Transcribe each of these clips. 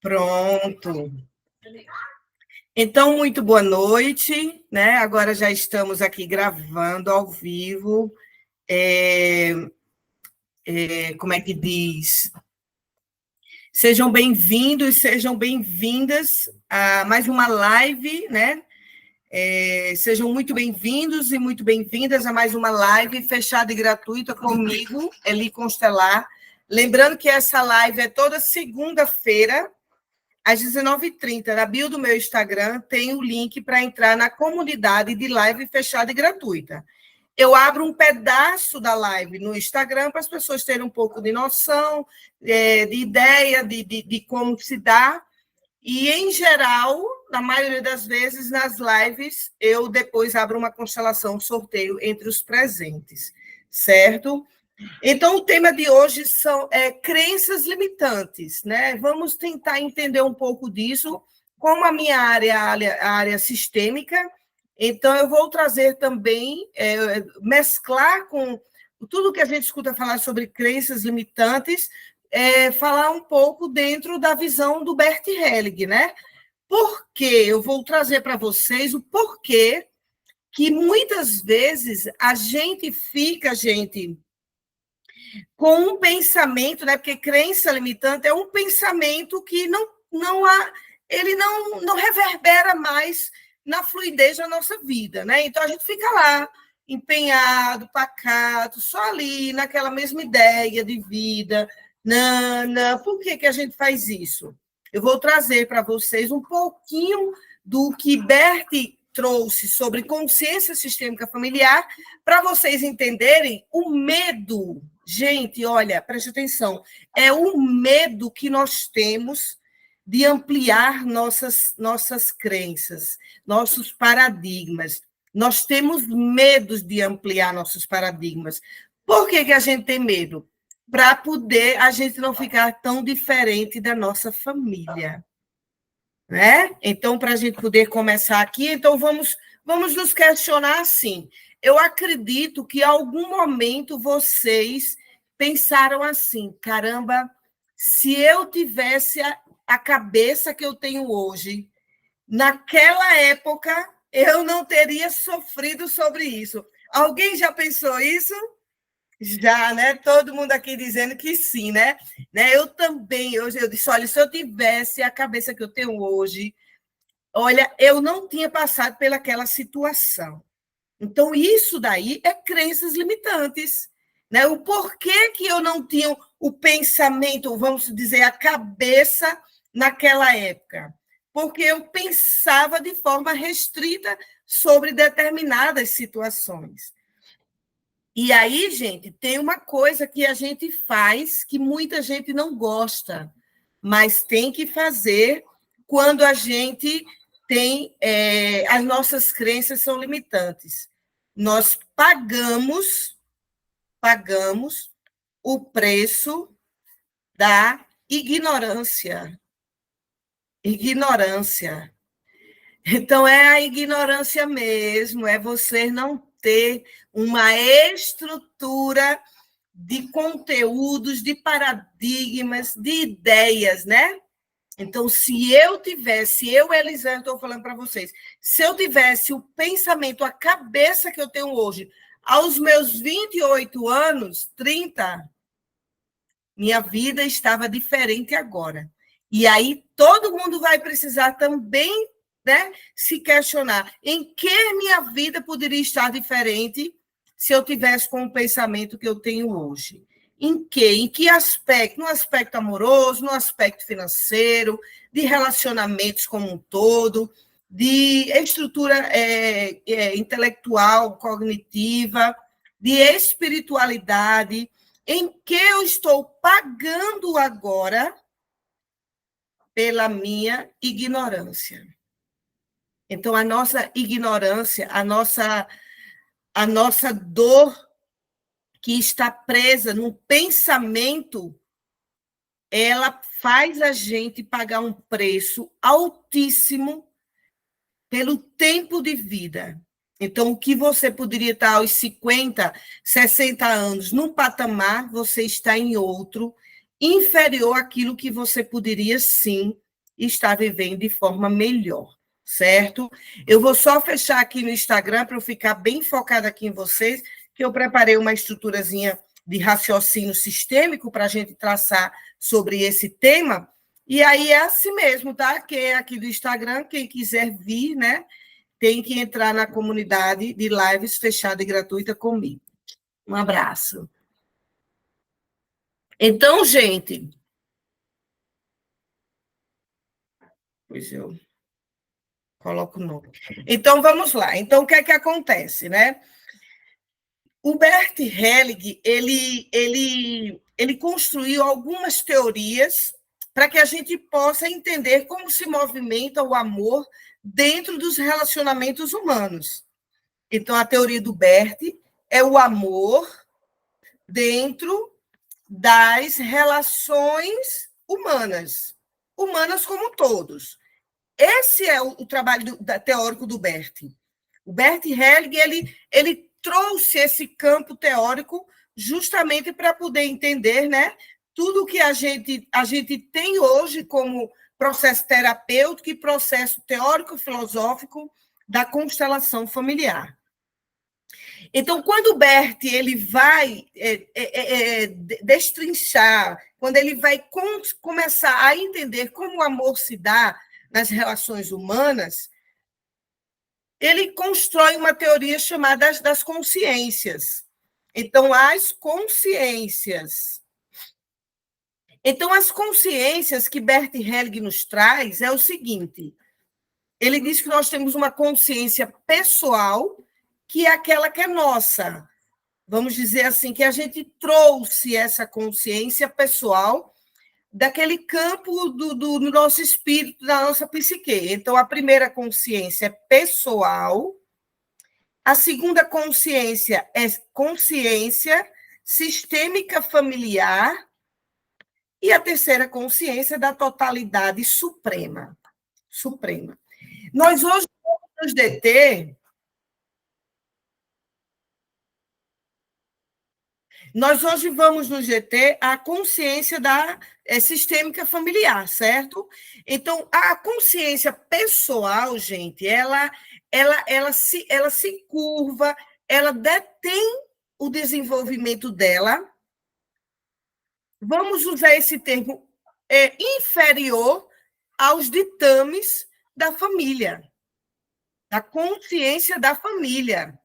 Pronto. Então, muito boa noite, né? Agora já estamos aqui gravando ao vivo. Como é que diz? Sejam bem-vindos, sejam bem-vindas a mais uma live, né? Sejam muito bem-vindos e muito bem-vindas a mais uma live fechada e gratuita comigo, Eli Constelar. Lembrando que essa live é toda segunda-feira, às 19h30, na bio do meu Instagram, tem o link para entrar na comunidade de live fechada e gratuita. Eu abro um pedaço da live no Instagram para as pessoas terem um pouco de noção, de ideia de como se dá. E, em geral, na maioria das vezes, nas lives, eu depois abro uma constelação, um sorteio entre os presentes, certo? Então, o tema de hoje são crenças limitantes, né? Vamos tentar entender um pouco disso, como a minha a área sistêmica. Então, eu vou trazer também, mesclar com tudo que a gente escuta falar sobre crenças limitantes, falar um pouco dentro da visão do Bert Helling, né? Porque eu vou trazer para vocês o porquê que muitas vezes a gente fica, com um pensamento, né? Porque crença limitante é um pensamento que ele não reverbera mais na fluidez da nossa vida, né? Então a gente fica lá empenhado, pacato, só ali naquela mesma ideia de vida. Não. Por que a gente faz isso? Eu vou trazer para vocês um pouquinho do que Bert trouxe sobre consciência sistêmica familiar, para vocês entenderem o medo. Gente, olha, preste atenção, é o medo que nós temos de ampliar nossas crenças, nossos paradigmas. Nós temos medo de ampliar nossos paradigmas. Por que a gente tem medo? Para poder a gente não ficar tão diferente da nossa família. Né? Então, para a gente poder começar aqui, então vamos nos questionar assim. Eu acredito que em algum momento vocês pensaram assim, caramba, se eu tivesse a cabeça que eu tenho hoje, naquela época eu não teria sofrido sobre isso. Alguém já pensou isso? Já, né? Todo mundo aqui dizendo que sim, né? Eu também, eu disse, olha, se eu tivesse a cabeça que eu tenho hoje, olha, eu não tinha passado pelaquela situação. Então, isso daí é crenças limitantes, né? O porquê que eu não tinha o pensamento, vamos dizer, a cabeça naquela época? Porque eu pensava de forma restrita sobre determinadas situações. E aí, gente, tem uma coisa que a gente faz que muita gente não gosta, mas tem que fazer quando a gente tem... as nossas crenças são limitantes. Nós pagamos o preço da ignorância. Ignorância. Então, é a ignorância mesmo, é você não ter uma estrutura de conteúdos, de paradigmas, de ideias, né? Então, se eu, Elisângela, estou falando para vocês, se eu tivesse o pensamento, a cabeça que eu tenho hoje, aos meus 28 anos, 30, minha vida estava diferente agora. E aí todo mundo vai precisar também, né, se questionar em que minha vida poderia estar diferente se eu tivesse com o pensamento que eu tenho hoje. Em que? Em que aspecto? No aspecto amoroso, no aspecto financeiro, de relacionamentos como um todo, de estrutura intelectual, cognitiva, de espiritualidade, em que eu estou pagando agora pela minha ignorância. Então, a nossa ignorância, a nossa dor que está presa no pensamento, ela faz a gente pagar um preço altíssimo pelo tempo de vida. Então, o que você poderia estar aos 50, 60 anos num patamar, você está em outro, inferior àquilo que você poderia, sim, e estar vivendo de forma melhor, certo? Eu vou só fechar aqui no Instagram para eu ficar bem focada aqui em vocês, que eu preparei uma estruturazinha de raciocínio sistêmico para a gente traçar sobre esse tema. E aí é assim mesmo, tá? Quem é aqui do Instagram, quem quiser vir, né, tem que entrar na comunidade de lives fechada e gratuita comigo. Um abraço. Então, gente, pois eu coloco o nome. Então, vamos lá. Então, o que é que acontece, né? O Bert Helling, ele construiu algumas teorias para que a gente possa entender como se movimenta o amor dentro dos relacionamentos humanos. Então, a teoria do Bert é o amor dentro das relações humanas, humanas como todos. Esse é o trabalho teórico do Bert. O Bert Helling, ele trouxe esse campo teórico justamente para poder entender, né, tudo que a gente tem hoje como processo terapêutico e processo teórico-filosófico da constelação familiar. Então, quando o Bert ele vai destrinchar, quando ele vai começar a entender como o amor se dá nas relações humanas, ele constrói uma teoria chamada das consciências. Então, as consciências. Então, as consciências que Bert Helling nos traz é o seguinte: ele diz que nós temos uma consciência pessoal, que é aquela que é nossa. Vamos dizer assim, que a gente trouxe essa consciência pessoal daquele campo do nosso espírito, da nossa psique. Então, a primeira consciência é pessoal, a segunda consciência é consciência sistêmica familiar, e a terceira consciência é da totalidade suprema. Suprema. Nós hoje vamos nos deter. Nós hoje vamos nos deter à consciência da sistêmica familiar, certo? Então, a consciência pessoal, gente, ela se curva, ela detém o desenvolvimento dela. Vamos usar esse termo inferior aos ditames da família, da consciência da família.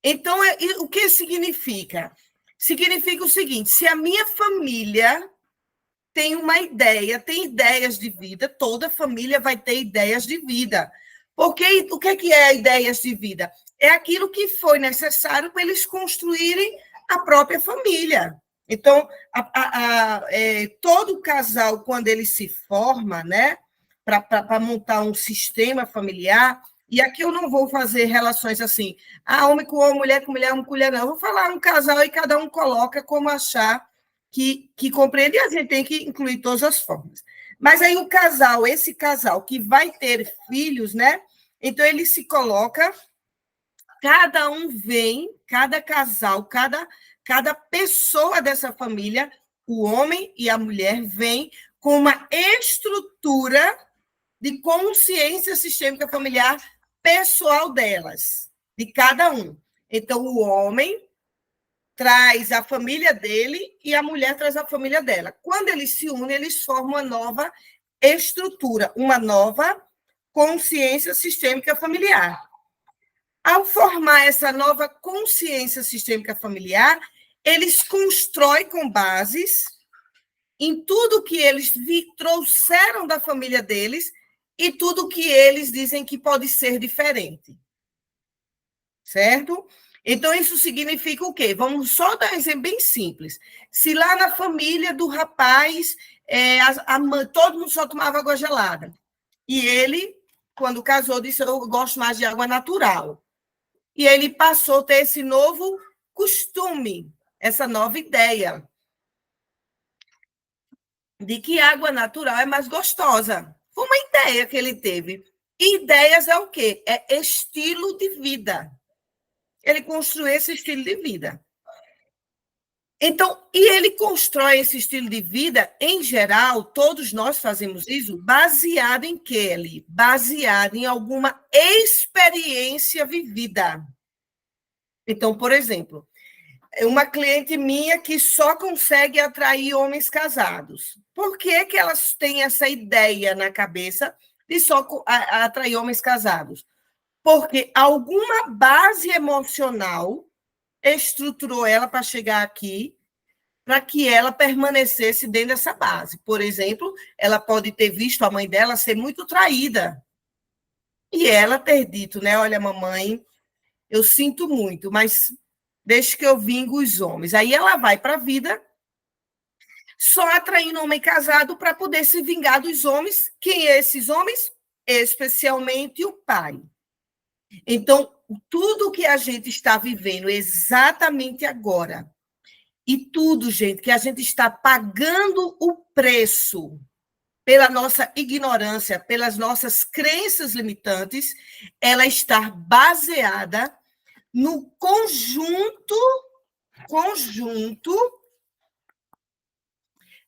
Então, o que significa? Significa o seguinte: se a minha família tem uma ideia, tem ideias de vida, toda família vai ter ideias de vida. Porque o que é ideias de vida? É aquilo que foi necessário para eles construírem a própria família. Então, todo casal, quando ele se forma, né, para montar um sistema familiar, e aqui eu não vou fazer relações assim, homem com homem, mulher com mulher, não. Eu vou falar um casal e cada um coloca como achar que compreende, e a gente tem que incluir todas as formas. Mas aí esse casal que vai ter filhos, né? Então ele se coloca, cada um vem, cada casal, cada pessoa dessa família, o homem e a mulher, vem com uma estrutura de consciência sistêmica familiar pessoal delas, de cada um. Então, o homem traz a família dele e a mulher traz a família dela. Quando eles se unem, eles formam uma nova estrutura, uma nova consciência sistêmica familiar. Ao formar essa nova consciência sistêmica familiar, eles constroem com bases em tudo que eles trouxeram da família deles e tudo que eles dizem que pode ser diferente. Certo? Então, isso significa o quê? Vamos só dar um exemplo bem simples. Se lá na família do rapaz, todo mundo só tomava água gelada, e ele, quando casou, disse: eu gosto mais de água natural. E ele passou a ter esse novo costume, essa nova ideia de que água natural é mais gostosa. Foi uma ideia que ele teve. E ideias é o quê? É estilo de vida. Ele construiu esse estilo de vida. Então, e ele constrói esse estilo de vida, em geral, todos nós fazemos isso, baseado em quê, Eli? Baseado em alguma experiência vivida. Então, por exemplo, uma cliente minha que só consegue atrair homens casados. Por que, que elas têm essa ideia na cabeça de só atrair homens casados? Porque alguma base emocional estruturou ela para chegar aqui, para que ela permanecesse dentro dessa base. Por exemplo, ela pode ter visto a mãe dela ser muito traída. E ela ter dito, né? Olha, mamãe, eu sinto muito, mas deixa que eu vingo os homens. Aí ela vai para a vida só atraindo homem casado para poder se vingar dos homens. Quem é esses homens? Especialmente o pai. Então, tudo que a gente está vivendo exatamente agora, e tudo, gente, que a gente está pagando o preço pela nossa ignorância, pelas nossas crenças limitantes, ela está baseada no conjunto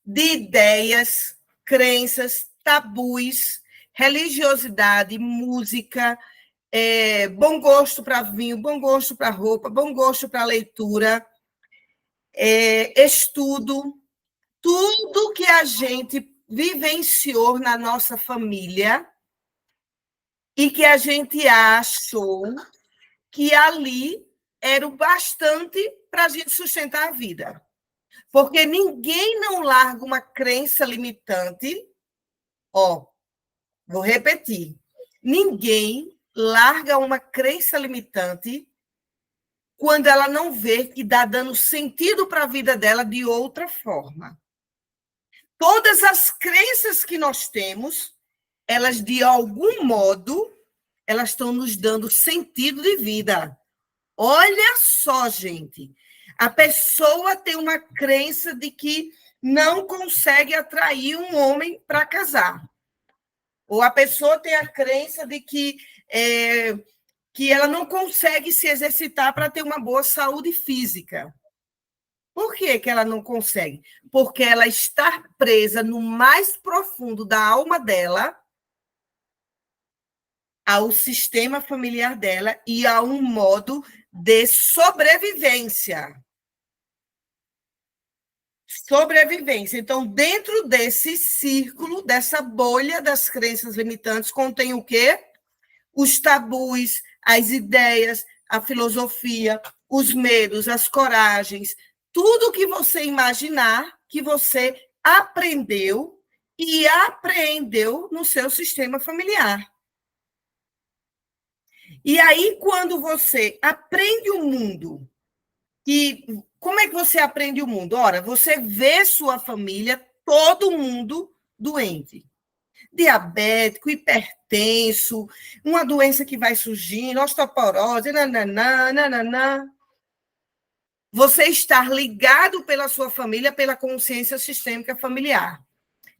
de ideias, crenças, tabus, religiosidade, música, bom gosto para vinho, bom gosto para roupa, bom gosto para leitura, estudo, tudo que a gente vivenciou na nossa família e que a gente achou que ali era o bastante para a gente sustentar a vida. Porque ninguém não larga uma crença limitante. Ó, vou repetir. Ninguém larga uma crença limitante quando ela não vê que está dando sentido para a vida dela de outra forma. Todas as crenças que nós temos, elas, de algum modo, elas estão nos dando sentido de vida. Olha só, gente. A pessoa tem uma crença de que não consegue atrair um homem para casar. Ou a pessoa tem a crença de que ela não consegue se exercitar para ter uma boa saúde física. Por que que ela não consegue? Porque ela está presa no mais profundo da alma dela ao sistema familiar dela e a um modo de sobrevivência. Sobrevivência. Então, dentro desse círculo, dessa bolha das crenças limitantes, contém o quê? Os tabus, as ideias, a filosofia, os medos, as coragens, tudo que você imaginar que você aprendeu e apreendeu no seu sistema familiar. E aí, quando você aprende o mundo, e como é que você aprende o mundo? Ora, você vê sua família, todo mundo doente. Diabético, hipertenso, uma doença que vai surgindo, osteoporose, nananã. Você estar ligado pela sua família, pela consciência sistêmica familiar.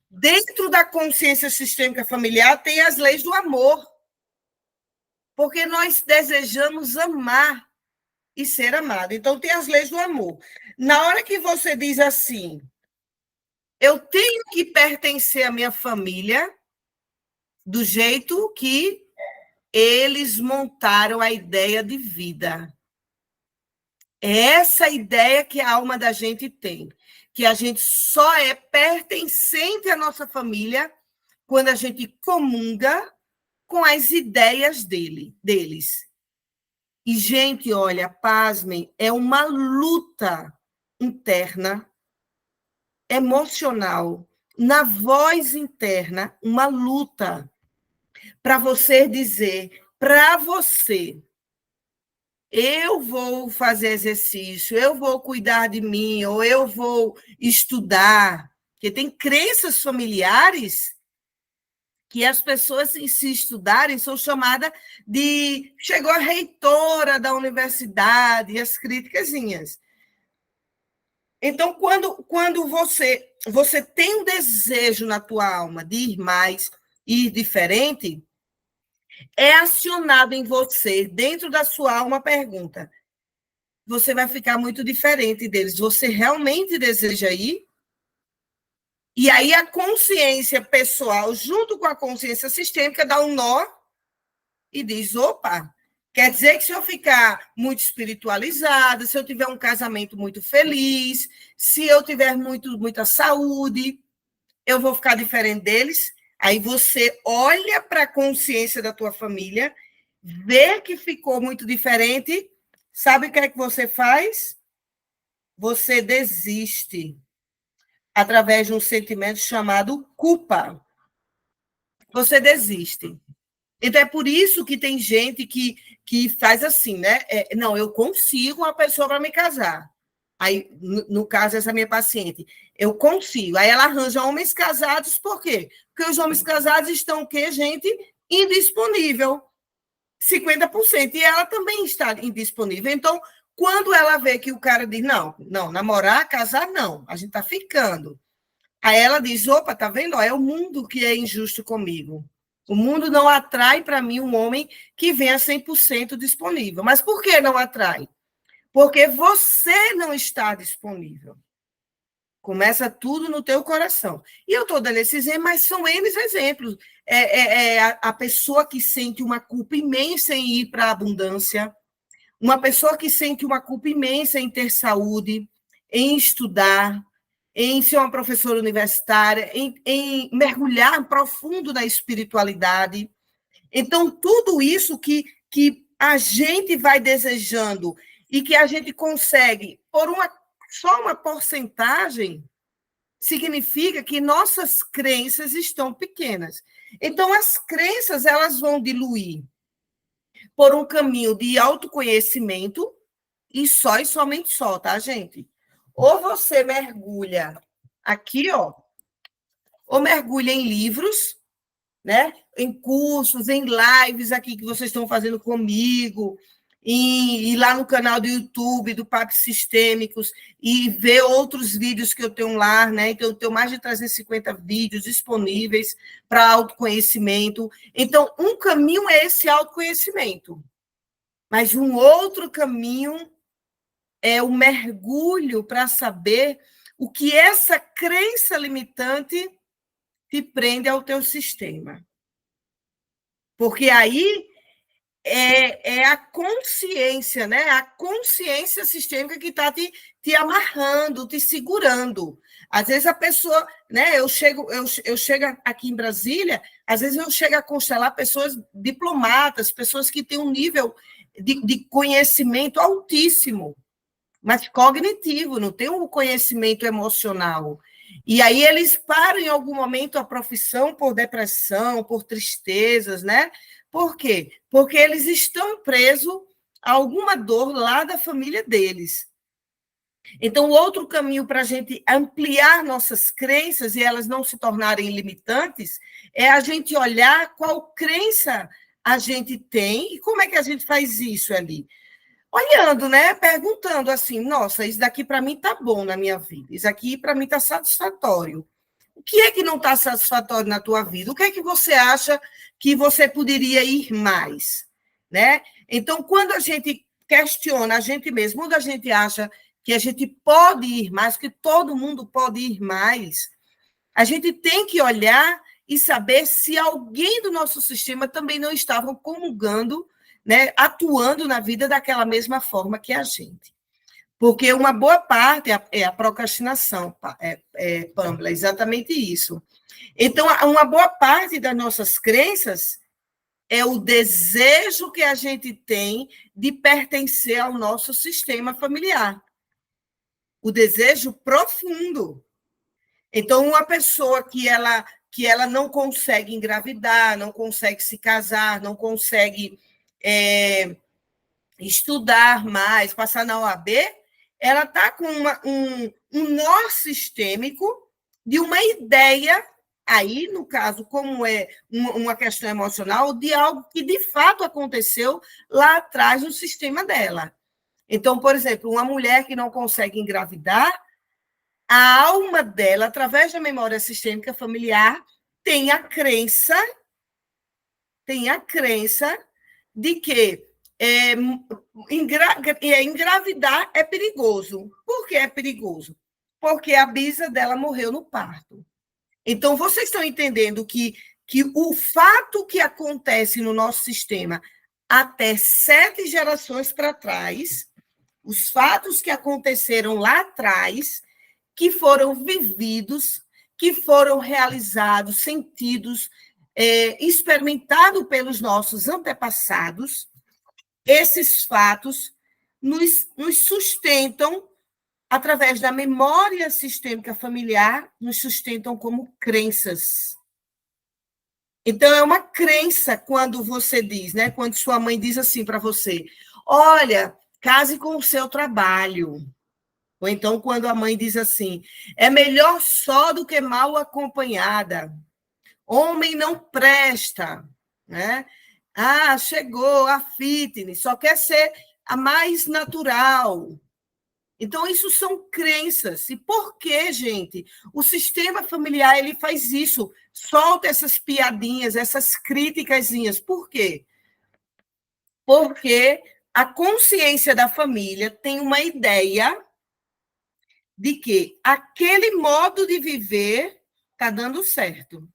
Dentro da consciência sistêmica familiar tem as leis do amor. Porque nós desejamos amar e ser amado. Então, tem as leis do amor. Na hora que você diz assim, eu tenho que pertencer à minha família do jeito que eles montaram a ideia de vida. É essa ideia que a alma da gente tem, que a gente só é pertencente à nossa família quando a gente comunga com as ideias deles. E, gente, olha, pasmem, é uma luta interna, emocional, na voz interna, uma luta para você dizer, para você, eu vou fazer exercício, eu vou cuidar de mim, ou eu vou estudar, porque tem crenças familiares que as pessoas, se estudarem, são chamadas de... Chegou a reitora da universidade, as criticazinhas. Então, quando você tem um desejo na tua alma de ir mais, ir diferente, é acionado em você, dentro da sua alma, a pergunta: você vai ficar muito diferente deles. Você realmente deseja ir? E aí a consciência pessoal, junto com a consciência sistêmica, dá um nó e diz: opa, quer dizer que se eu ficar muito espiritualizada, se eu tiver um casamento muito feliz, se eu tiver muita saúde, eu vou ficar diferente deles? Aí você olha para a consciência da tua família, vê que ficou muito diferente, sabe o que é que você faz? Você desiste através de um sentimento chamado culpa. Você desiste. Então, é por isso que tem gente que faz assim, né? Não, eu consigo uma pessoa para me casar. Aí, no caso, essa minha paciente, eu consigo. Aí ela arranja homens casados, por quê? Porque os homens casados estão o quê, gente? Indisponível. 50%. E ela também está indisponível. Então, quando ela vê que o cara diz, não, namorar, casar, não, a gente está ficando. Aí ela diz, opa, tá vendo? É o mundo que é injusto comigo. O mundo não atrai para mim um homem que venha 100% disponível. Mas por que não atrai? Porque você não está disponível. Começa tudo no teu coração. E eu estou dando esse exemplo, mas são N exemplos. A pessoa que sente uma culpa imensa em ir para a abundância, uma pessoa que sente uma culpa imensa em ter saúde, em estudar, em ser uma professora universitária, em mergulhar profundo na espiritualidade. Então, tudo isso que a gente vai desejando e que a gente consegue por só uma porcentagem, significa que nossas crenças estão pequenas. Então, as crenças elas vão diluir por um caminho de autoconhecimento e somente só, tá, gente? Ou você mergulha aqui, ó, ou mergulha em livros, né? Em cursos, em lives aqui que vocês estão fazendo comigo, e lá no canal do YouTube do Papos Sistêmicos, e ver outros vídeos que eu tenho lá, né? Então, eu tenho mais de 350 vídeos disponíveis para autoconhecimento. Então, um caminho é esse autoconhecimento, mas um outro caminho é o mergulho para saber o que essa crença limitante te prende ao teu sistema. Porque aí é a consciência, né? A consciência sistêmica que está te amarrando, te segurando. Às vezes a pessoa, né? Eu chego aqui em Brasília, às vezes eu chego a constelar pessoas diplomatas, pessoas que têm um nível de conhecimento altíssimo, mas cognitivo, não tem um conhecimento emocional. E aí eles param em algum momento a profissão por depressão, por tristezas, né? Por quê? Porque eles estão presos a alguma dor lá da família deles. Então, o outro caminho para a gente ampliar nossas crenças e elas não se tornarem limitantes é a gente olhar qual crença a gente tem e como é que a gente faz isso ali. Olhando, né? Perguntando assim, nossa, isso daqui para mim está bom na minha vida, isso aqui para mim está satisfatório. O que é que não está satisfatório na tua vida? O que é que você acha que você poderia ir mais? Né? Então, quando a gente questiona a gente mesmo, quando a gente acha que a gente pode ir mais, que todo mundo pode ir mais, a gente tem que olhar e saber se alguém do nosso sistema também não estava comungando, né, atuando na vida daquela mesma forma que a gente. Porque uma boa parte é a procrastinação, Pamela, exatamente isso. Então, uma boa parte das nossas crenças é o desejo que a gente tem de pertencer ao nosso sistema familiar. O desejo profundo. Então, uma pessoa que ela não consegue engravidar, não consegue se casar, não consegue estudar mais, passar na OAB, ela está com um nó sistêmico de uma ideia, aí, no caso, como é uma questão emocional, de algo que de fato aconteceu lá atrás no sistema dela. Então, por exemplo, uma mulher que não consegue engravidar, a alma dela, através da memória sistêmica familiar, tem a crença de que engravidar é perigoso. Por que é perigoso? Porque a bisa dela morreu no parto. Então, vocês estão entendendo que o fato que acontece no nosso sistema até 7 gerações para trás, os fatos que aconteceram lá atrás, que foram vividos, que foram realizados, sentidos, experimentados pelos nossos antepassados, esses fatos nos sustentam, através da memória sistêmica familiar, nos sustentam como crenças. Então, é uma crença quando você diz, né? Quando sua mãe diz assim para você: olha, case com o seu trabalho. Ou então, quando a mãe diz assim: é melhor só do que mal acompanhada. Homem não presta, né? Ah, chegou a fitness, só quer ser a mais natural. Então, isso são crenças. E por que, gente? O sistema familiar ele faz isso, solta essas piadinhas, essas criticazinhas. Por quê? Porque a consciência da família tem uma ideia de que aquele modo de viver está dando certo.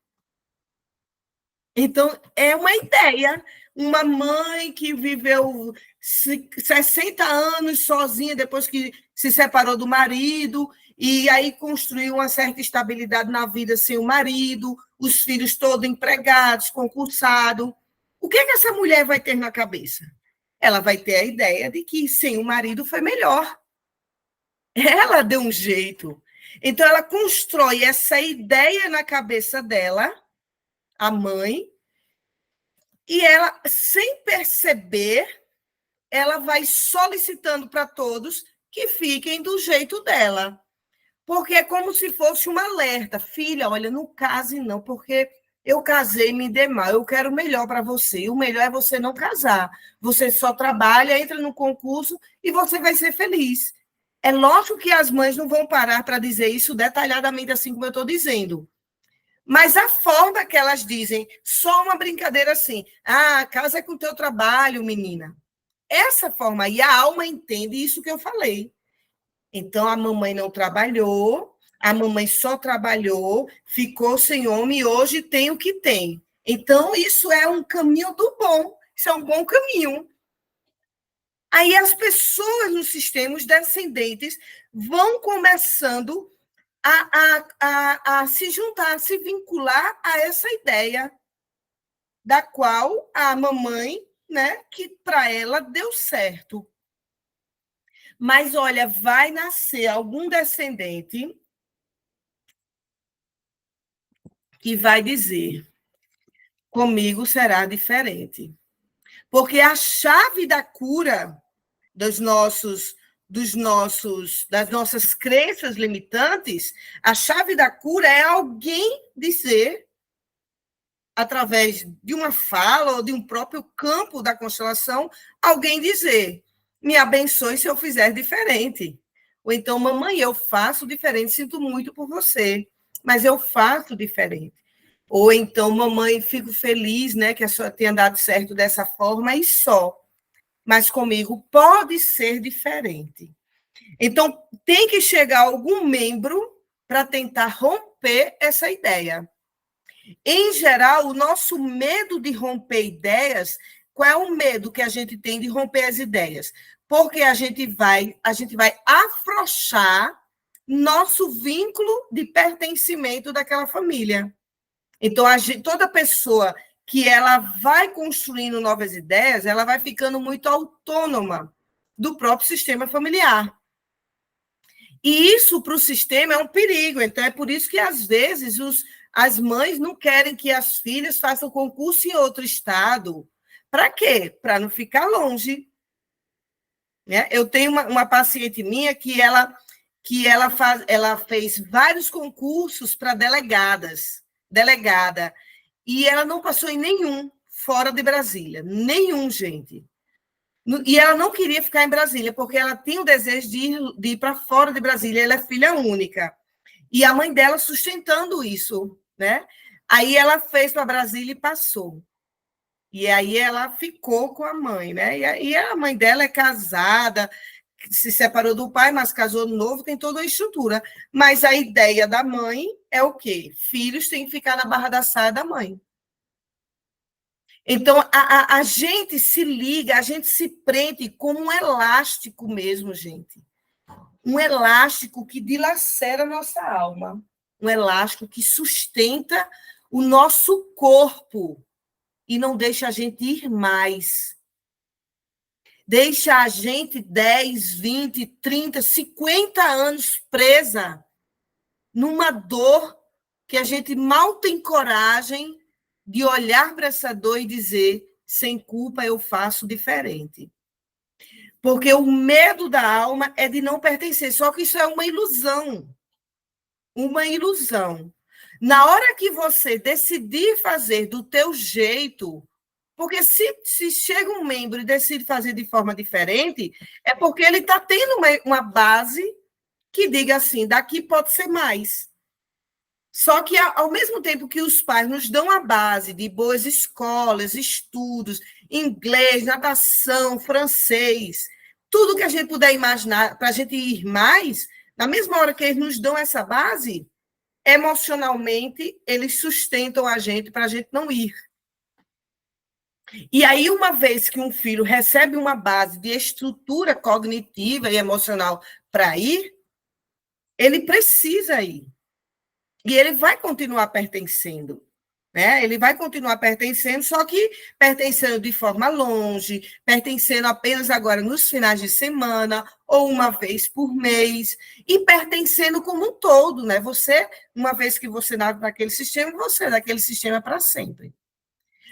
Então, é uma ideia. Uma mãe que viveu 60 anos sozinha depois que se separou do marido, e aí construiu uma certa estabilidade na vida sem o marido, os filhos todos empregados, concursados. O que é que essa mulher vai ter na cabeça? Ela vai ter a ideia de que sem o marido foi melhor. Ela deu um jeito. Então, ela constrói essa ideia na cabeça dela, a mãe, e ela, sem perceber, ela vai solicitando para todos que fiquem do jeito dela. Porque é como se fosse um alerta. Filha, olha, não case não, porque eu casei e me dei mal. Eu quero o melhor para você. E o melhor é você não casar. Você só trabalha, entra no concurso e você vai ser feliz. É lógico que as mães não vão parar para dizer isso detalhadamente assim como eu estou dizendo. Mas a forma que elas dizem, só uma brincadeira assim, ah, casa é com o teu trabalho, menina. Essa forma aí, a alma entende isso que eu falei. Então, a mamãe não trabalhou, a mamãe só trabalhou, ficou sem homem e hoje tem o que tem. Então, isso é um caminho do bom, isso é um bom caminho. Aí as pessoas no sistema, os descendentes, vão começando a se juntar, a se vincular a essa ideia da qual a mamãe, né, que para ela deu certo. Mas, olha, vai nascer algum descendente que vai dizer: comigo será diferente. Porque a chave da cura das nossas crenças limitantes, a chave da cura é alguém dizer, através de uma fala ou de um próprio campo da constelação, alguém dizer: me abençoe se eu fizer diferente. Ou então, mamãe, eu faço diferente, sinto muito por você, mas eu faço diferente. Ou então, mamãe, fico feliz, né, que a senhora tenha dado certo dessa forma e só. Mas comigo pode ser diferente. Então, tem que chegar algum membro para tentar romper essa ideia. Em geral, o nosso medo de romper ideias, qual é o medo que a gente tem de romper as ideias? Porque a gente vai afrouxar nosso vínculo de pertencimento daquela família. Então, toda pessoa que ela vai construindo novas ideias, ela vai ficando muito autônoma do próprio sistema familiar. E isso, para o sistema, é um perigo. Então, é por isso que, às vezes, as mães não querem que as filhas façam concurso em outro estado. Para quê? Para não ficar longe. Né? Eu tenho uma paciente minha que ela fez vários concursos para delegada, e ela não passou em nenhum fora de Brasília. Nenhum, gente. E ela não queria ficar em Brasília, porque ela tinha o desejo de ir para fora de Brasília. Ela é filha única. E a mãe dela sustentando isso, né? Aí ela fez para Brasília e passou. E aí ela ficou com a mãe, né? E aí a mãe dela é casada, se separou do pai, mas casou de novo, tem toda a estrutura. Mas a ideia da mãe é o quê? Filhos têm que ficar na barra da saia da mãe. Então, a gente se liga, a gente se prende como um elástico mesmo, gente. Um elástico que dilacera a nossa alma. Um elástico que sustenta o nosso corpo e não deixa a gente ir mais. Deixa a gente 10, 20, 30, 50 anos presa numa dor que a gente mal tem coragem de olhar para essa dor e dizer, sem culpa eu faço diferente. Porque o medo da alma é de não pertencer, só que isso é uma ilusão. Uma ilusão. Na hora que você decidir fazer do teu jeito, porque se chega um membro e decide fazer de forma diferente, é porque ele está tendo uma base que diga assim, daqui pode ser mais. Só que, ao mesmo tempo que os pais nos dão a base de boas escolas, estudos, inglês, natação, francês, tudo que a gente puder imaginar para a gente ir mais, na mesma hora que eles nos dão essa base, emocionalmente, eles sustentam a gente para a gente não ir. E aí, uma vez que um filho recebe uma base de estrutura cognitiva e emocional para ir, ele precisa ir. E ele vai continuar pertencendo. Né? Ele vai continuar pertencendo, só que pertencendo de forma longe, pertencendo apenas agora nos finais de semana, ou uma vez por mês, e pertencendo como um todo. Né? Você, uma vez que você nasce naquele sistema, você é daquele sistema para sempre.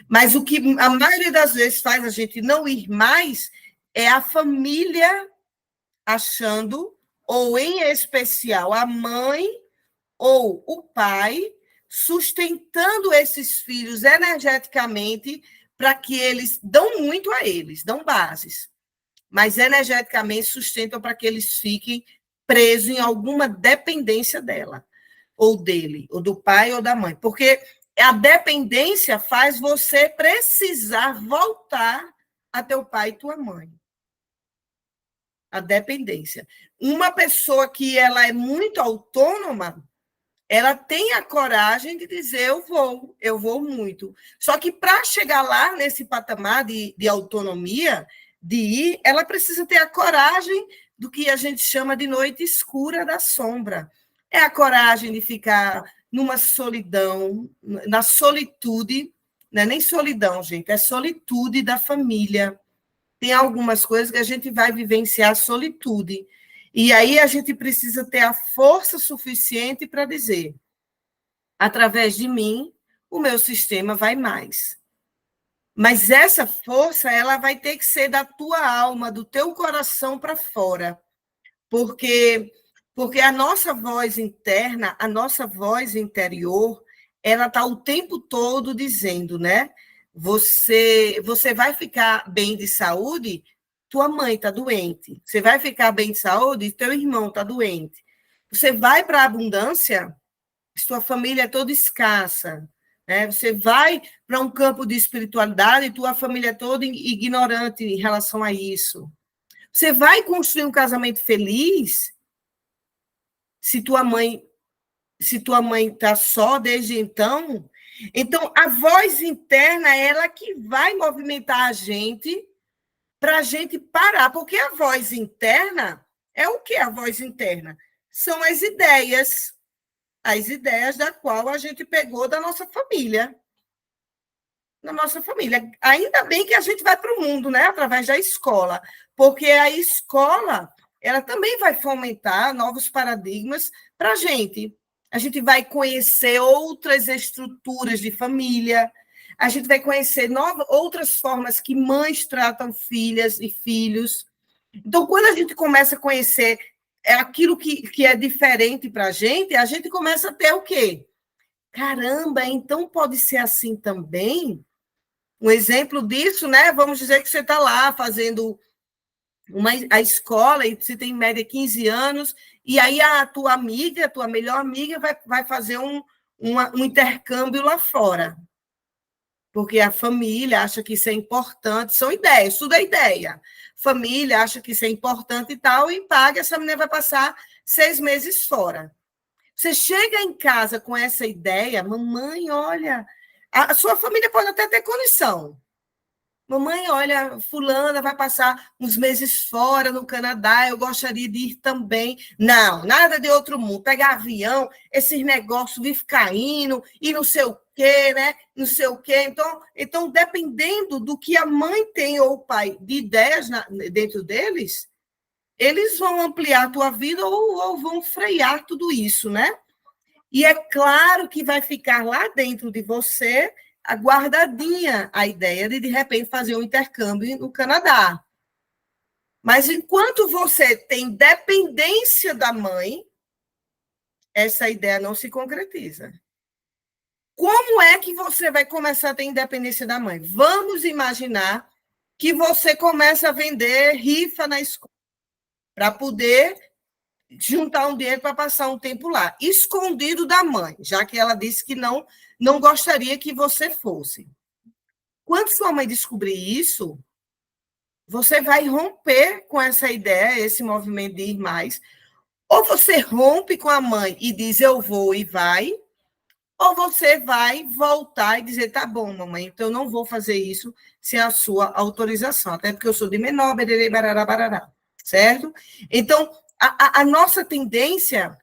Mas o que a maioria das vezes faz a gente não ir mais é a família achando, ou em especial a mãe ou o pai, sustentando esses filhos energeticamente para que eles dão muito a eles, dão bases, mas energeticamente sustentam para que eles fiquem presos em alguma dependência dela, ou dele, ou do pai ou da mãe, porque a dependência faz você precisar voltar a teu pai e tua mãe. A dependência. Uma pessoa que ela é muito autônoma, ela tem a coragem de dizer, eu vou muito. Só que para chegar lá, nesse patamar de autonomia, de ir, ela precisa ter a coragem do que a gente chama de noite escura da sombra. É a coragem de ficar numa solidão, na solitude, não é nem solidão, gente, é solitude da família. Tem algumas coisas que a gente vai vivenciar solitude. E aí a gente precisa ter a força suficiente para dizer, através de mim, o meu sistema vai mais. Mas essa força, ela vai ter que ser da tua alma, do teu coração para fora. Porque a nossa voz interna, a nossa voz interior, ela está o tempo todo dizendo, né? Você vai ficar bem de saúde, tua mãe está doente. Você vai ficar bem de saúde, teu irmão está doente. Você vai para a abundância, sua família é toda escassa. Né? Você vai para um campo de espiritualidade e tua família é toda ignorante em relação a isso. Você vai construir um casamento feliz se tua mãe está só desde então. Então, a voz interna é ela que vai movimentar a gente para a gente parar, porque a voz interna é o que a voz interna? São as ideias da qual a gente pegou da nossa família. Na nossa família. Ainda bem que a gente vai para o mundo, né? Através da escola, porque a escola ela também vai fomentar novos paradigmas para a gente. A gente vai conhecer outras estruturas de família, a gente vai conhecer outras formas que mães tratam filhas e filhos. Então, quando a gente começa a conhecer aquilo que é diferente para a gente começa a ter o quê? Caramba, então pode ser assim também? Um exemplo disso, né? Vamos dizer que você está lá fazendo a escola, e você tem em média 15 anos, e aí a tua amiga, a tua melhor amiga, vai fazer um intercâmbio lá fora. porque a família acha que isso é importante, são ideias, tudo é ideia. Família acha que isso é importante e tal, e paga, essa menina vai passar 6 meses fora. Você chega em casa com essa ideia, mamãe, olha, a sua família pode até ter condição. Mamãe, olha, fulana vai passar uns meses fora no Canadá, eu gostaria de ir também. Não, nada de outro mundo. Pegar avião, esses negócios vive caindo e não sei o quê, né? Não sei o quê. Então, dependendo do que a mãe tem ou o pai de ideias dentro deles, eles vão ampliar a tua vida ou vão frear tudo isso, né? E é claro que vai ficar lá dentro de você guardadinha a ideia de repente, fazer um intercâmbio no Canadá. Mas enquanto você tem dependência da mãe, essa ideia não se concretiza. Como é que você vai começar a ter independência da mãe? Vamos imaginar que você começa a vender rifa na escola para poder juntar um dinheiro para passar um tempo lá, escondido da mãe, já que ela disse que não gostaria que você fosse. Quando sua mãe descobrir isso, você vai romper com essa ideia, esse movimento de ir mais, ou você rompe com a mãe e diz eu vou e vai, ou você vai voltar e dizer tá bom, mamãe, então eu não vou fazer isso sem a sua autorização, até porque eu sou de menor, bererê, barará, barará, certo? Então, a nossa tendência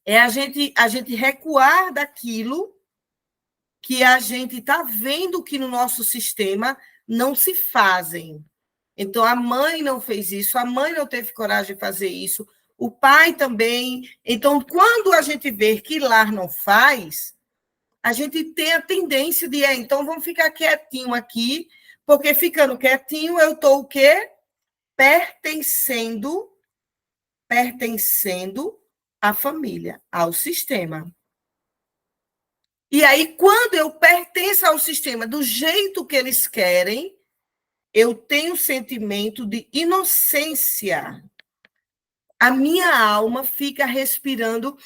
é a gente recuar daquilo que a gente está vendo que no nosso sistema não se fazem. Então, a mãe não fez isso, a mãe não teve coragem de fazer isso, o pai também. Então, quando a gente vê que lar não faz, a gente tem a tendência de, então vamos ficar quietinho aqui, porque ficando quietinho eu estou o quê? Pertencendo à família, ao sistema. E aí, quando eu pertenço ao sistema do jeito que eles querem, eu tenho sentimento de inocência. A minha alma fica respirando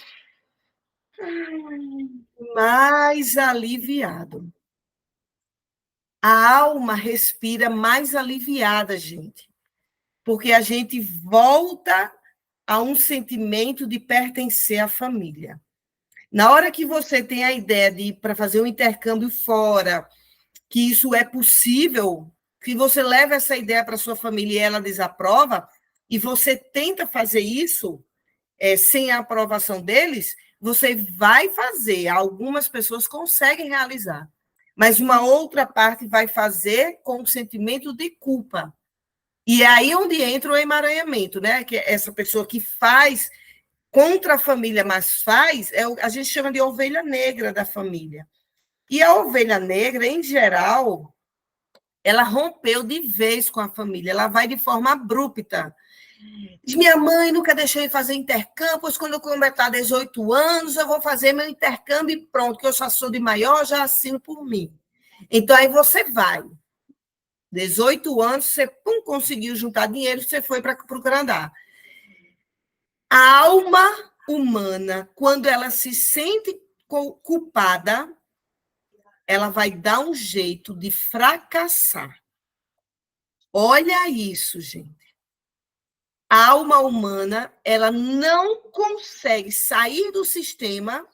mais aliviado. A alma respira mais aliviada, gente. Porque a gente volta a um sentimento de pertencer à família. Na hora que você tem a ideia de ir para fazer um intercâmbio fora, que isso é possível, que você leva essa ideia para sua família e ela desaprova, e você tenta fazer isso sem a aprovação deles, você vai fazer. Algumas pessoas conseguem realizar, mas uma outra parte vai fazer com o sentimento de culpa. E é aí onde entra o emaranhamento, né? Que é essa pessoa que faz contra a família, mas faz, a gente chama de ovelha negra da família. E a ovelha negra, em geral, ela rompeu de vez com a família, ela vai de forma abrupta. Minha mãe nunca deixou eu fazer intercâmbio, pois quando eu completar 18 anos, eu vou fazer meu intercâmbio e pronto, que eu já sou de maior, já assino por mim. Então, aí você vai. 18 anos, você conseguiu juntar dinheiro, você foi para o Canadá. A alma humana, quando ela se sente culpada, ela vai dar um jeito de fracassar. Olha isso, gente. A alma humana, ela não consegue sair do sistema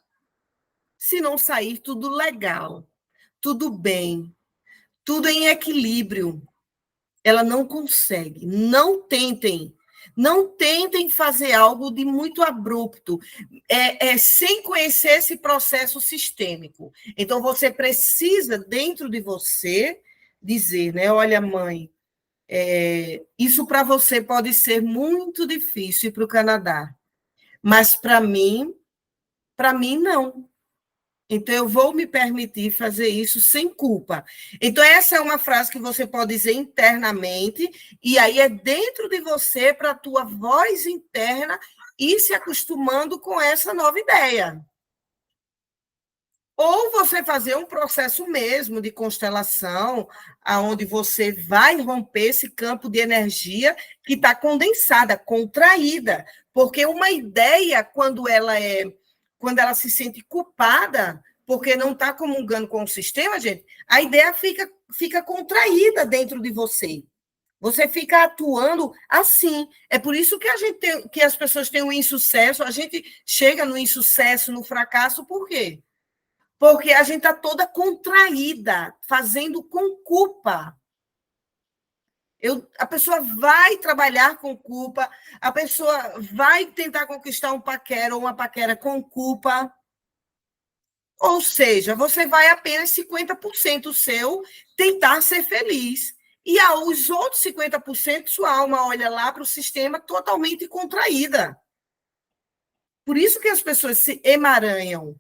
se não sair tudo legal, tudo bem, tudo em equilíbrio. Ela não consegue. Não tentem. Não tentem fazer algo de muito abrupto, sem conhecer esse processo sistêmico. Então, você precisa, dentro de você, dizer, né? Olha, mãe, isso para você pode ser muito difícil ir para o Canadá, mas para mim não. Então, eu vou me permitir fazer isso sem culpa. Então, essa é uma frase que você pode dizer internamente, e aí é dentro de você, para a tua voz interna, ir se acostumando com essa nova ideia. Ou você fazer um processo mesmo de constelação, onde você vai romper esse campo de energia que está condensada, contraída. Porque uma ideia, quando ela se sente culpada, porque não está comungando com o sistema, gente, a ideia fica contraída dentro de você. Você fica atuando assim. É por isso que que as pessoas têm um insucesso, a gente chega no insucesso, no fracasso, por quê? Porque a gente está toda contraída, fazendo com culpa. A pessoa vai trabalhar com culpa, a pessoa vai tentar conquistar um paquera ou uma paquera com culpa. Ou seja, você vai apenas 50% seu tentar ser feliz. E os outros 50%, sua alma olha lá para o sistema totalmente contraída. Por isso que as pessoas se emaranham,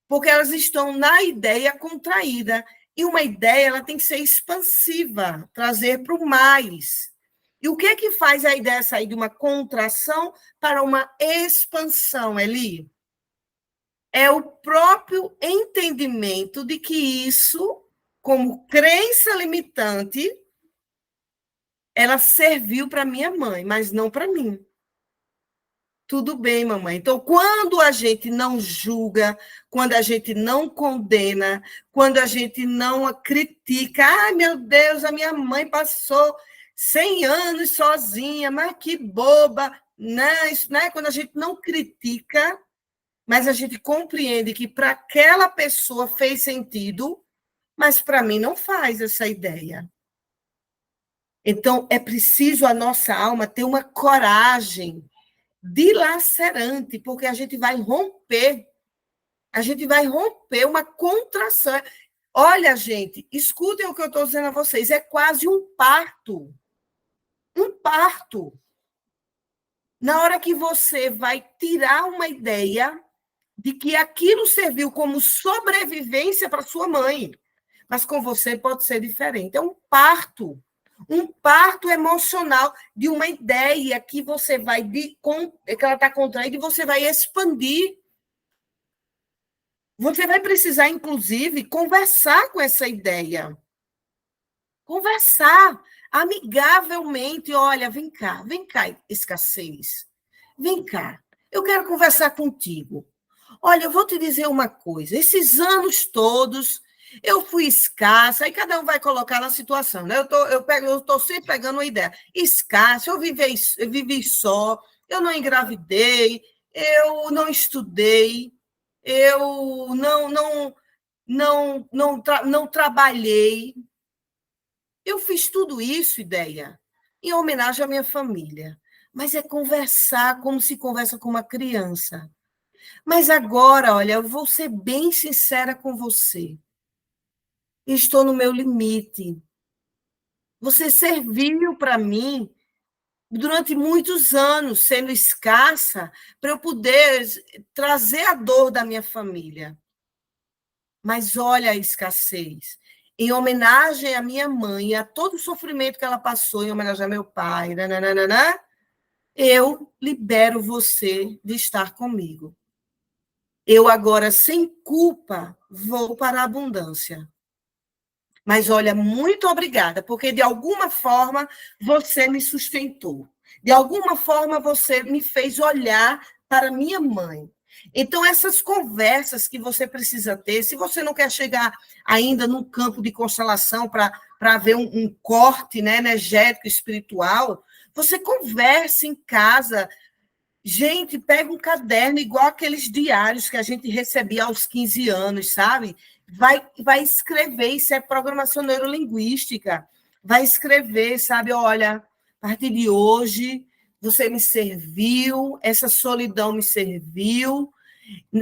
porque elas estão na ideia contraída. E uma ideia ela tem que ser expansiva, trazer para o mais. E o que é que faz a ideia sair de uma contração para uma expansão, Eli? É o próprio entendimento de que isso, como crença limitante, ela serviu para minha mãe, mas não para mim. Tudo bem, mamãe. Então, quando a gente não julga, quando a gente não condena, quando a gente não critica, ai, meu Deus, a minha mãe passou 100 anos sozinha, mas que boba. Não, isso, né? Quando a gente não critica, mas a gente compreende que para aquela pessoa fez sentido, mas para mim não faz essa ideia. Então, é preciso a nossa alma ter uma coragem dilacerante, porque a gente vai romper uma contração. Olha, gente, escutem o que eu estou dizendo a vocês, é quase um parto. Um parto. Na hora que você vai tirar uma ideia de que aquilo serviu como sobrevivência para sua mãe, mas com você pode ser diferente. É um parto emocional de uma ideia que você vai, que ela está contraída e você vai expandir. Você vai precisar, inclusive, conversar com essa ideia. Conversar amigavelmente. Olha, vem cá, escassez. Vem cá, eu quero conversar contigo. Olha, eu vou te dizer uma coisa. Esses anos todos, eu fui escassa, aí cada um vai colocar na situação, né? Eu estou sempre pegando uma ideia. Escassa, eu vivi só, eu não engravidei, eu não estudei, eu não trabalhei. Eu fiz tudo isso, ideia, em homenagem à minha família. Mas é conversar como se conversa com uma criança. Mas agora, olha, eu vou ser bem sincera com você. Estou no meu limite. Você serviu para mim durante muitos anos, sendo escassa, para eu poder trazer a dor da minha família. Mas olha a escassez. Em homenagem à minha mãe, a todo o sofrimento que ela passou, em homenagem a meu pai, nananana, eu libero você de estar comigo. Eu agora, sem culpa, vou para a abundância. Mas, olha, muito obrigada, porque, de alguma forma, você me sustentou. De alguma forma, você me fez olhar para minha mãe. Então, essas conversas que você precisa ter, se você não quer chegar ainda num campo de constelação para ver um corte, né, energético, espiritual, você converse em casa. Gente, pega um caderno igual aqueles diários que a gente recebia aos 15 anos, sabe? Vai escrever, isso é programação neurolinguística. Vai escrever, sabe? Olha, a partir de hoje, você me serviu, essa solidão me serviu.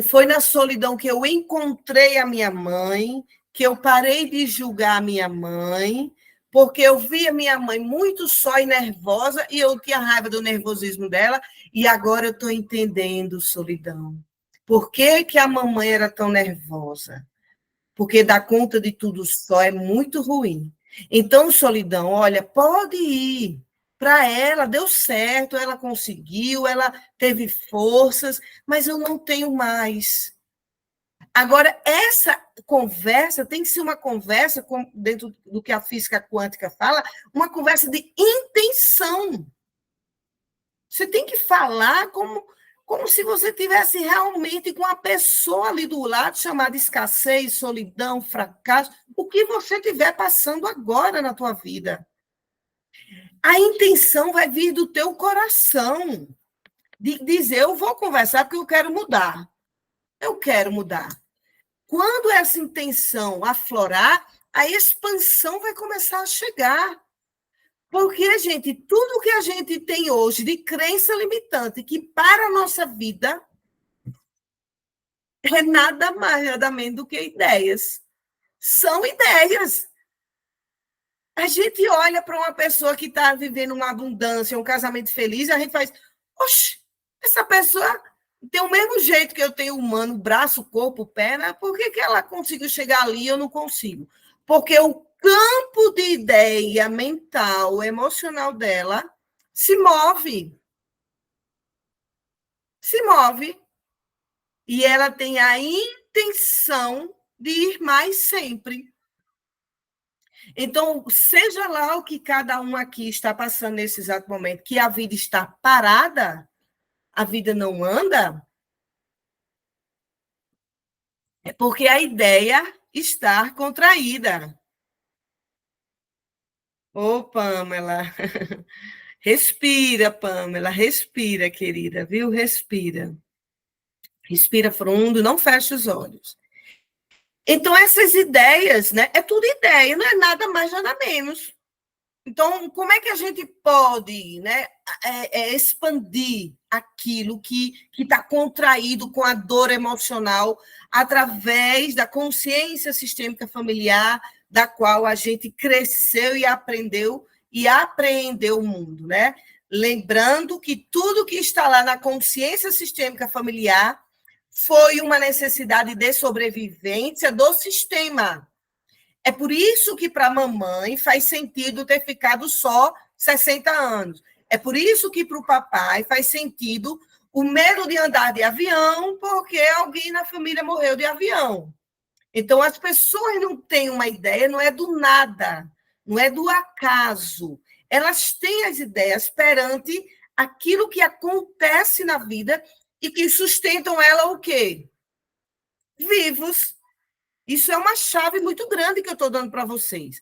Foi na solidão que eu encontrei a minha mãe, que eu parei de julgar a minha mãe, porque eu via minha mãe muito só e nervosa, e eu tinha raiva do nervosismo dela, e agora eu estou entendendo, solidão. Por que, que a mamãe era tão nervosa? Porque dar conta de tudo só é muito ruim. Então, solidão, olha, pode ir. Para ela, deu certo, ela conseguiu, ela teve forças, mas eu não tenho mais. Agora, essa conversa tem que ser uma conversa, dentro do que a física quântica fala, uma conversa de intenção. Você tem que falar como como se você tivesse realmente com a pessoa ali do lado, chamada escassez, solidão, fracasso, o que você estiver passando agora na tua vida. A intenção vai vir do teu coração, de dizer, eu vou conversar porque eu quero mudar. Eu quero mudar. Quando essa intenção aflorar, a expansão vai começar a chegar. Porque, gente, tudo que a gente tem hoje de crença limitante que para a nossa vida é nada mais, nada menos do que ideias. São ideias. A gente olha para uma pessoa que está vivendo uma abundância, um casamento feliz, e a gente faz, oxe, essa pessoa tem o mesmo jeito que eu tenho humano, braço, corpo, perna, por que ela conseguiu chegar ali e eu não consigo? Porque o campo de ideia mental, emocional dela se move. Se move. E ela tem a intenção de ir mais sempre. Então, seja lá o que cada um aqui está passando nesse exato momento, que a vida está parada, a vida não anda, é porque a ideia está contraída. Ô, Pamela, respira, Pamela, respira, querida, viu? Respira. Respira fundo, não feche os olhos. Então, essas ideias, né? É tudo ideia, não é nada mais, nada menos. Então, como é que a gente pode, né, expandir aquilo que está contraído com a dor emocional através da consciência sistêmica familiar, da qual a gente cresceu e apreendeu o mundo, né? Lembrando que tudo que está lá na consciência sistêmica familiar foi uma necessidade de sobrevivência do sistema. É por isso que para a mamãe faz sentido ter ficado só 60 anos. É por isso que para o papai faz sentido o medo de andar de avião, porque alguém na família morreu de avião. Então, as pessoas não têm uma ideia, não é do nada, não é do acaso. Elas têm as ideias perante aquilo que acontece na vida e que sustentam ela o quê? Vivos. Isso é uma chave muito grande que eu estou dando para vocês.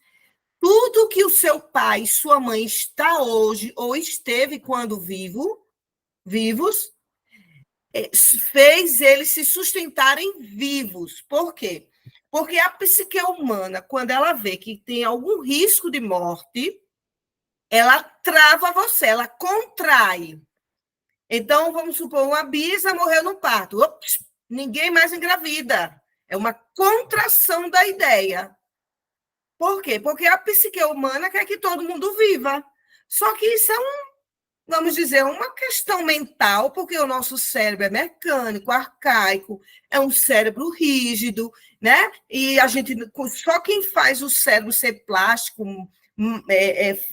Tudo que o seu pai e sua mãe está hoje, ou esteve quando vivos, fez eles se sustentarem vivos. Por quê? Porque a psique humana, quando ela vê que tem algum risco de morte, ela trava você, ela contrai. Então, vamos supor, uma bisa morreu no parto. Ops, ninguém mais engravida. É uma contração da ideia. Por quê? Porque a psique humana quer que todo mundo viva. Só que isso é vamos dizer, uma questão mental, porque o nosso cérebro é mecânico, arcaico, é um cérebro rígido, né? E a gente, só quem faz o cérebro ser plástico,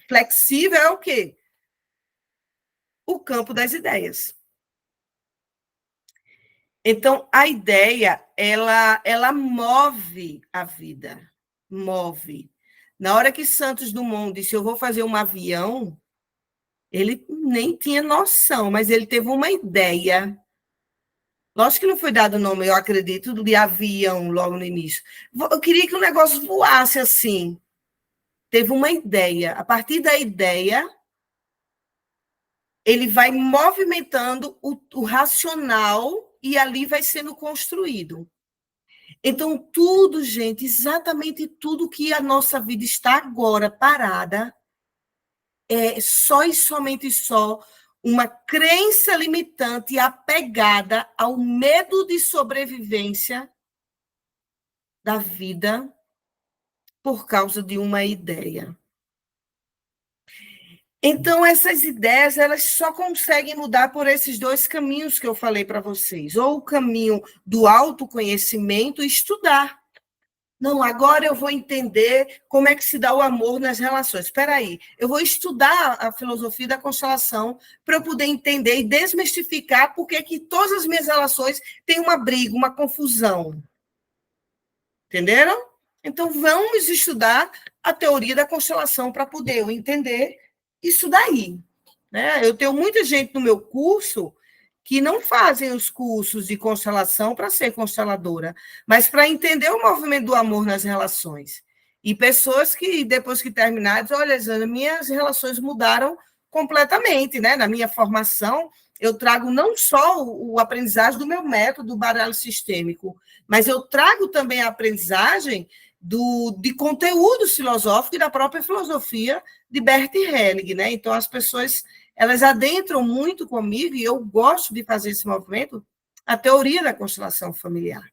flexível, é o quê? O campo das ideias. Então, a ideia, ela move a vida, move. Na hora que Santos Dumont disse, eu vou fazer um avião, ele nem tinha noção, mas ele teve uma ideia. Lógico que não foi dado o nome, eu acredito, de avião logo no início. Eu queria que o negócio voasse assim. Teve uma ideia. A partir da ideia, ele vai movimentando o racional e ali vai sendo construído. Então, tudo, gente, exatamente tudo que a nossa vida está agora parada, é só e somente só uma crença limitante apegada ao medo de sobrevivência da vida por causa de uma ideia. Então, essas ideias, elas só conseguem mudar por esses dois caminhos que eu falei para vocês. Ou o caminho do autoconhecimento e estudar. Não, agora eu vou entender como é que se dá o amor nas relações. Espera aí, eu vou estudar a filosofia da constelação para eu poder entender e desmistificar por que todas as minhas relações têm uma briga, uma confusão. Entenderam? Então, vamos estudar a teoria da constelação para poder eu entender isso daí. Né? Eu tenho muita gente no meu curso que não fazem os cursos de constelação para ser consteladora, mas para entender o movimento do amor nas relações. E pessoas que, depois que terminaram, dizem, olha, Zana, minhas relações mudaram completamente, né? Na minha formação, eu trago não só o aprendizagem do meu método, do baralho sistêmico, mas eu trago também a aprendizagem de conteúdo filosófico e da própria filosofia de Bert Helling, né? Então, as pessoas elas adentram muito comigo, e eu gosto de fazer esse movimento, a teoria da constelação familiar.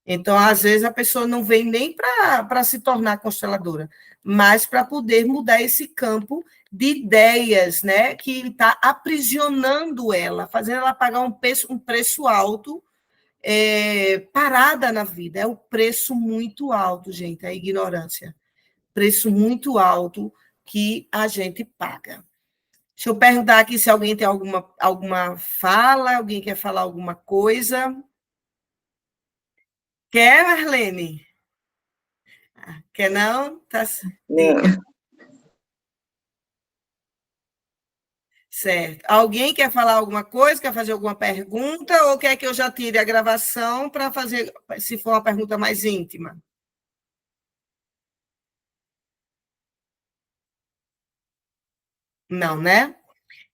Então, às vezes, a pessoa não vem nem para se tornar consteladora, mas para poder mudar esse campo de ideias, né, que está aprisionando ela, fazendo ela pagar um preço alto, parada na vida. É um preço muito alto, gente, a ignorância. Preço muito alto que a gente paga. Deixa eu perguntar aqui se alguém tem alguma fala, alguém quer falar alguma coisa. Quer, Marlene? Quer não? Tá, diga. Certo. Alguém quer falar alguma coisa, quer fazer alguma pergunta, ou quer que eu já tire a gravação para fazer, se for uma pergunta mais íntima? Não, né?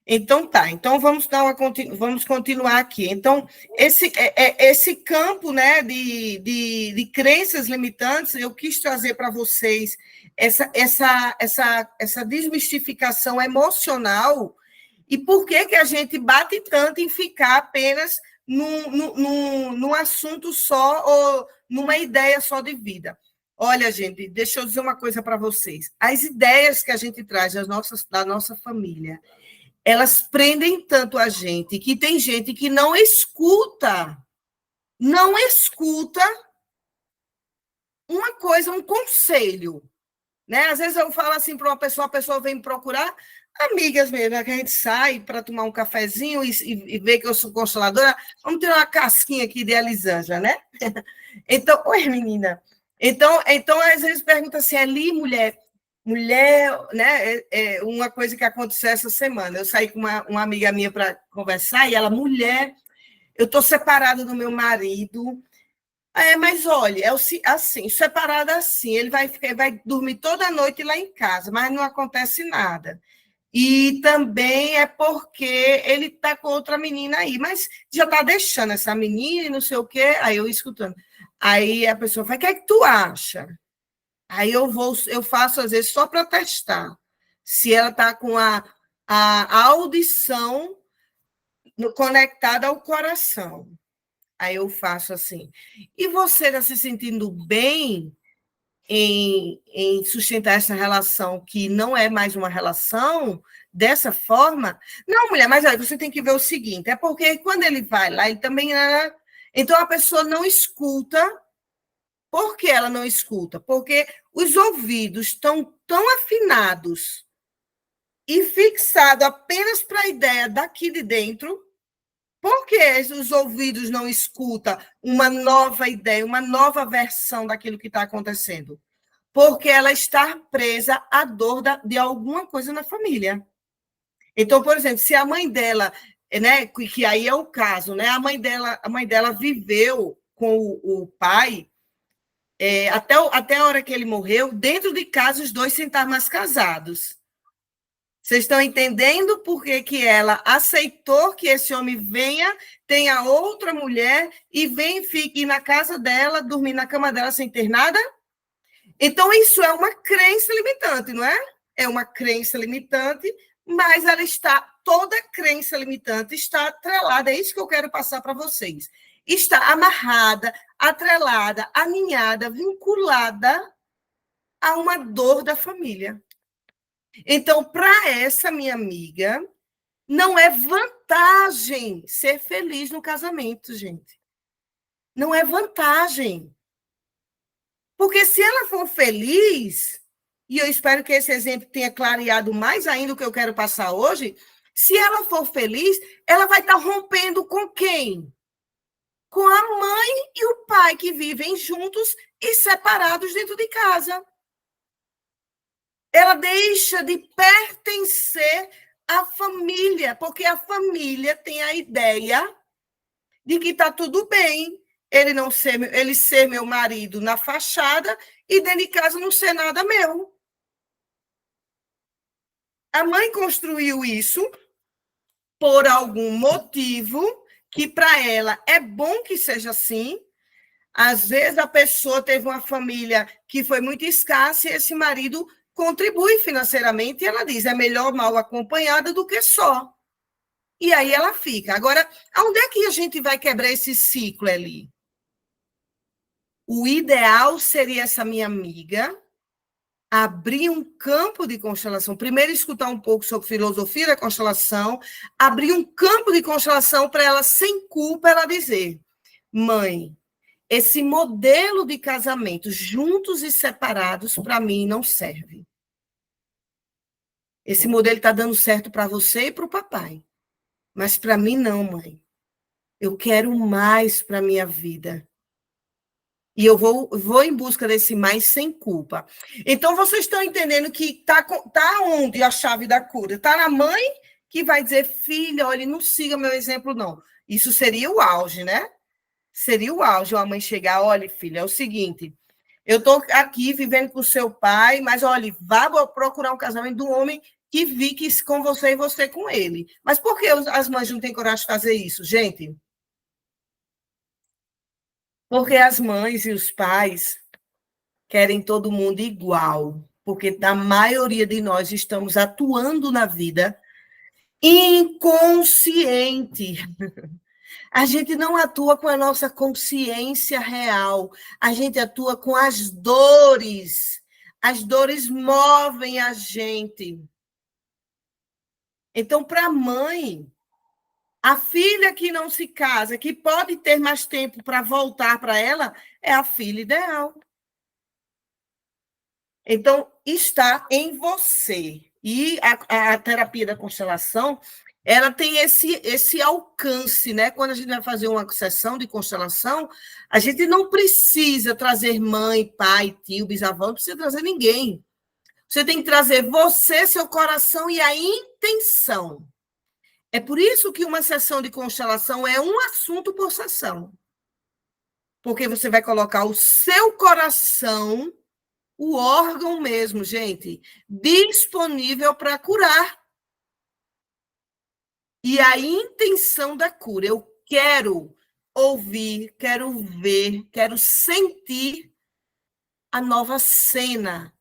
Então tá, então vamos continuar aqui. Então, esse campo, né, de crenças limitantes, eu quis trazer para vocês essa desmistificação emocional, e por que a gente bate tanto em ficar apenas num assunto só ou numa ideia só de vida. Olha, gente, deixa eu dizer uma coisa para vocês. As ideias que a gente traz da nossa família, elas prendem tanto a gente que tem gente que não escuta uma coisa, um conselho, né? Às vezes eu falo assim para uma pessoa, a pessoa vem me procurar, amigas mesmo, né, que a gente sai para tomar um cafezinho e ver que eu sou consteladora, vamos ter uma casquinha aqui de Elisângela, né? Então, oi, menina. Então às vezes pergunta assim, ali, mulher, né? Uma coisa que aconteceu essa semana. Eu saí com uma amiga minha para conversar e ela, mulher, eu estou separada do meu marido. Mas olha, assim, separada assim, ele vai dormir toda noite lá em casa, mas não acontece nada. E também é porque ele está com outra menina aí, mas já está deixando essa menina e não sei o quê. Aí eu escutando. Aí a pessoa fala, o que é que tu acha? Aí eu faço, às vezes, só para testar se ela está com a audição conectada ao coração. Aí eu faço assim. E você está se sentindo bem em sustentar essa relação que não é mais uma relação dessa forma? Não, mulher, mas aí você tem que ver o seguinte: é porque quando ele vai lá, ele também. Então a pessoa não escuta. Por que ela não escuta? Porque os ouvidos estão tão afinados e fixados apenas para a ideia daqui de dentro. Por que os ouvidos não escutam uma nova ideia, uma nova versão daquilo que está acontecendo? Porque ela está presa à dor de alguma coisa na família. Então, por exemplo, se a mãe dela, né, que aí é o caso, né, a mãe dela viveu com o pai até a hora que ele morreu, dentro de casa os dois sem estar mais casados. Vocês estão entendendo por que ela aceitou que esse homem venha, tenha outra mulher e vem e fique na casa dela, dormir na cama dela sem ter nada? Então, isso é uma crença limitante, não é? É uma crença limitante, mas toda crença limitante está atrelada, é isso que eu quero passar para vocês. Está amarrada, atrelada, aninhada, vinculada a uma dor da família. Então, para essa minha amiga, não é vantagem ser feliz no casamento, gente. Não é vantagem. Porque se ela for feliz, e eu espero que esse exemplo tenha clareado mais ainda o que eu quero passar hoje, se ela for feliz, ela vai estar rompendo com quem? Com a mãe e o pai que vivem juntos e separados dentro de casa. Ela deixa de pertencer a família, porque a família tem a ideia de que está tudo bem ele ser meu marido na fachada e dentro de casa não ser nada meu. A mãe construiu isso por algum motivo que para ela é bom que seja assim. Às vezes a pessoa teve uma família que foi muito escassa e esse marido contribui financeiramente e ela diz, é melhor mal acompanhada do que só. E aí ela fica. Agora, onde é que a gente vai quebrar esse ciclo ali? O ideal seria essa minha amiga abrir um campo de constelação. Primeiro, escutar um pouco sobre filosofia da constelação, abrir um campo de constelação para ela, sem culpa, ela dizer: mãe, esse modelo de casamento, juntos e separados, para mim não serve. Esse modelo está dando certo para você e para o papai. Mas para mim não, mãe. Eu quero mais para a minha vida. E eu vou em busca desse mais sem culpa. Então, vocês estão entendendo que tá onde a chave da cura? Está na mãe que vai dizer, filha, olha, não siga meu exemplo, não. Isso seria o auge, né? Seria o auge, a mãe chegar, olha, filha, é o seguinte, eu estou aqui vivendo com o seu pai, mas, olha, vá procurar um casamento do homem que vi que com você e você com ele. Mas por que as mães não têm coragem de fazer isso, gente? Porque as mães e os pais querem todo mundo igual, porque a maioria de nós estamos atuando na vida inconsciente. A gente não atua com a nossa consciência real, a gente atua com as dores. As dores movem a gente. Então, para a mãe, a filha que não se casa, que pode ter mais tempo para voltar para ela, é a filha ideal. Então, está em você. E a terapia da constelação, ela tem esse alcance, né? Quando a gente vai fazer uma sessão de constelação, a gente não precisa trazer mãe, pai, tio, bisavô, não precisa trazer ninguém. Você tem que trazer você, seu coração e a intenção. É por isso que uma sessão de constelação é um assunto por sessão. Porque você vai colocar o seu coração, o órgão mesmo, gente, disponível para curar. E a intenção da cura, eu quero ouvir, quero ver, quero sentir a nova cena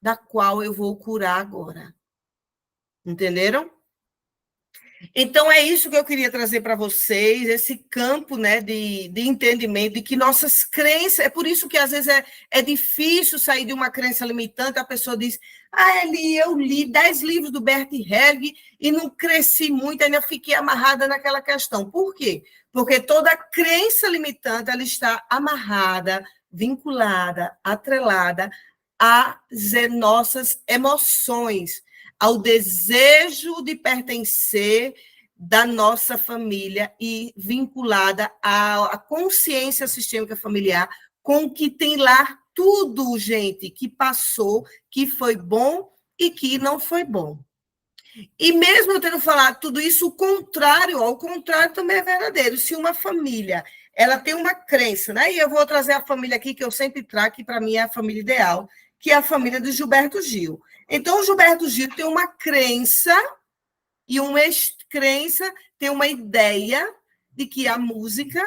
da qual eu vou curar agora. Entenderam? Então, é isso que eu queria trazer para vocês, esse campo, né, de entendimento, de que nossas crenças, é por isso que às vezes é difícil sair de uma crença limitante, a pessoa diz, Eli, eu li 10 livros do Bert Helling e não cresci muito, ainda fiquei amarrada naquela questão. Por quê? Porque toda crença limitante, ela está amarrada, vinculada, atrelada às nossas emoções, ao desejo de pertencer da nossa família e vinculada à consciência sistêmica familiar, com o que tem lá tudo, gente, que passou, que foi bom e que não foi bom. E mesmo eu tendo falado tudo isso, o contrário, ao contrário também é verdadeiro. Se uma família, ela tem uma crença, né? E eu vou trazer a família aqui, que eu sempre trago, que para mim é a família ideal, que é a família do Gilberto Gil. Então, o Gilberto Gil tem uma crença e uma crença, tem uma ideia de que a música,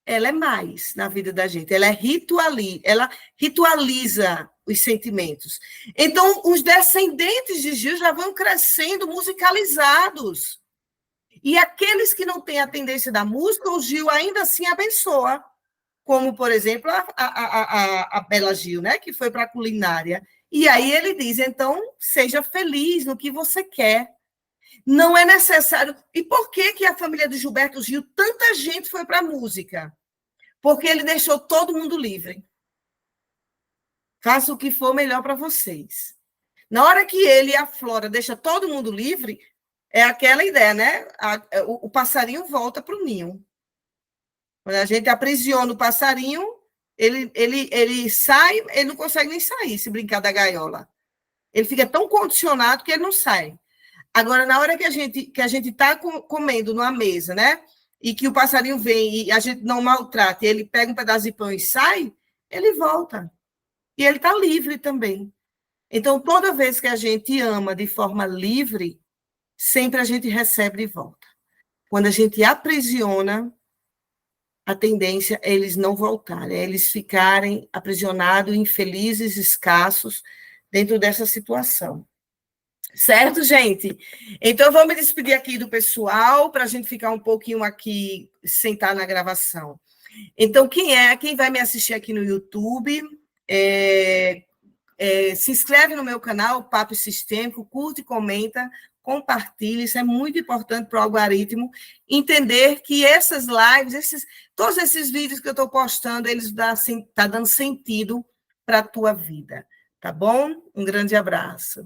ela é mais na vida da gente, ela ritualiza os sentimentos. Então, os descendentes de Gil já vão crescendo musicalizados. E aqueles que não têm a tendência da música, o Gil ainda assim abençoa. Como, por exemplo, a Bela Gil, né, que foi para a culinária. E aí ele diz, então, seja feliz no que você quer. Não é necessário... E por que a família de Gilberto Gil, tanta gente foi para a música? Porque ele deixou todo mundo livre. Faça o que for melhor para vocês. Na hora que ele e a Flora deixam todo mundo livre, é aquela ideia, né? O passarinho volta para o ninho. Quando a gente aprisiona o passarinho, ele sai, ele não consegue nem sair, se brincar da gaiola. Ele fica tão condicionado que ele não sai. Agora, na hora que a gente está comendo numa mesa, né? E que o passarinho vem e a gente não maltrata, e ele pega um pedaço de pão e sai, ele volta. E ele está livre também. Então, toda vez que a gente ama de forma livre, sempre a gente recebe de volta. Quando a gente aprisiona, a tendência é eles não voltarem, é eles ficarem aprisionados, infelizes, escassos, dentro dessa situação. Certo, gente? Então, eu vou me despedir aqui do pessoal, para a gente ficar um pouquinho aqui, sentar na gravação. Então, quem vai me assistir aqui no YouTube, se inscreve no meu canal, Papo Sistêmico, curte, comenta, compartilha, isso é muito importante para o algoritmo entender que essas lives, todos esses vídeos que eu estou postando, eles estão dando sentido para a tua vida, tá bom? Um grande abraço.